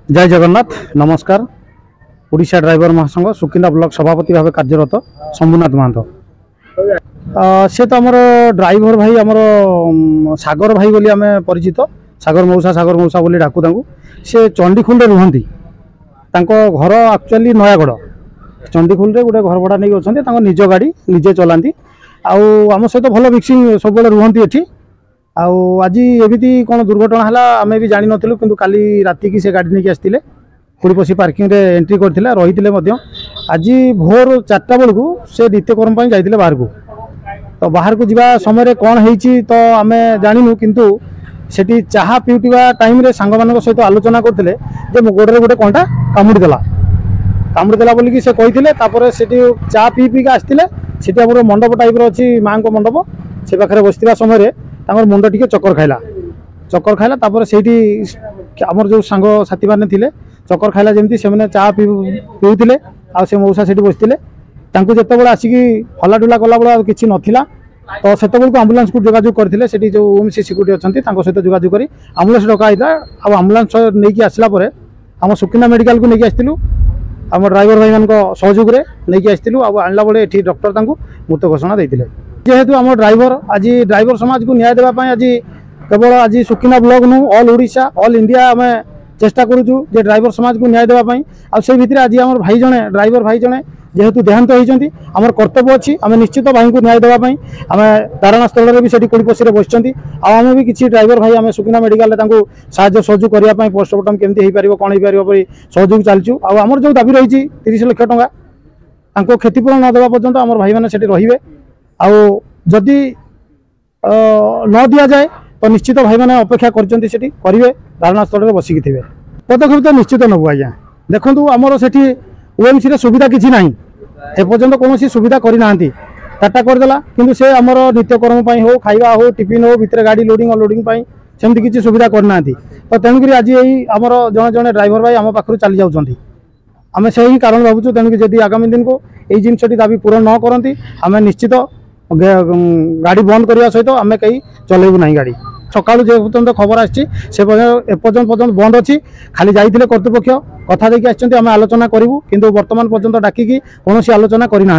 जय जगन्नाथ नमस्कार। ओडिशा ड्राइवर महासंघ सुकिंदा ब्लॉक सभापति भाव कार्यरत शंभुनाथ महंत से तो आमर ड्राइवर भाई आमर सागर भाई बोली आम परिचित सागर मौसा बोली डाकू से चंडीखोल रुहंती घर एक्चुअली नयागढ़ चंडीखोल गोटे घर भड़ा नहीं अच्छा निज गाड़ी निजे चलाती आम सहित भल मिक्सिंग सब रुहंती एठी आज एमती कौन दुर्घटना है आम भी जान नु कि काली राति की से गाड़ी नहीं आसते कुड़ीपशी पार्किंग रे एंट्री करते रही आज भोर 4टा बेलू से नित्यकर्म जाते बाहर को तो बाहर को जावा समय कौन होती तो आम जानू किंतु सेठी चाहा पिउटिवा टाइम रे सांग मान सहित आलोचना करते मो गोड़े गोटे कौनटा कामुड़ीदेला बोलिकी से कहते सेठी चा पी पी आसते से मंडप टाइप अच्छी माँ को मंडप से पाखे बसवा समय मुंड टी चक्कर खाइला से आमर जो सांग साथी मैंने थे चक्कर खाइला जमी से चा पीउले से मौसा से बसते जिते आसिक हलाडुला कला बेला किसी नाला तो से आम्बुलांस को जोगाजोग करते से जो ओएमसी सिक्यूरीटी अच्छा सहित जोगाजोग कर आम्बुलांस डकाईला आम्बुलांस नहीं आसला आम सुकिंदा मेडिकल को लेकिन आसलु आम ड्राइवर भाई मान सहयोग में नहीं आसलु आणला बेले ये डॉक्टर मृत घोषणा देते जेहेतु आम ड्राइवर आज ड्राइवर समाज को न्याय देवाई आज केवल आज सुकिंदा ब्लॉक नु ऑल ओडिशा ऑल इंडिया आम चेष्टा करूँ जे ड्राइवर समाज को न्याय देवाई आम भितर आज आम भाई जड़े ड्राइवर भाई जड़े जेहेतु देहांत होती आम कर्तव्य अच्छी आम निश्चित भाई को न्याय देवाई आम धारणा स्थल में भी से कुड़ीपशी बसती आम भी किसी ड्राइवर भाई आम सुकिंदा मेडिकल साहाय्य सहयोग करने पोस्टमार्टम केमती हो पार कौन हो सहयोग चलचु आमर जो दाबी रही 30 लाख टंका क्षतिपूरण न देवा पर्यंत आम भाई मैंने रे आदि न दि जाए तो निश्चित भाई मैंने अपेक्षा करेंगे धारणा स्थल में बसिकी थे पदक्षेप तो निश्चित नबू आज्ञा देखूँ आमर से ओएमसी रे सुविधा किसी ना एपर्यंत कौन सुविधा करना टाटा करदेला कि से आमर नित्यकर्म हो खाଇବା हो टिफिन हो भितर गाड़ी लोडिंग अनलोडिंग सेमती किसी सुविधा करना तो तेणुक आज यही आमर जड़े जड़े ड्राइवर भाई आम पाखु चली जाऊँच आम से ही कारण भावुँ तेणुक जदि आगामी दिन को यही जिनसटी दाबी पूरण न करती आम निश्चित गाड़ी बंद करने सहित आम कहीं चलेबू ना गाड़ी सकालू जो पर्यटन खबर आपर्यंत बंद अच्छी खाली जाइए कर्तृपक्ष कथा देखिए आम आलोचना करूँ किंतु वर्तमान पर्यंत डाकिकी कौन आलोचना करना।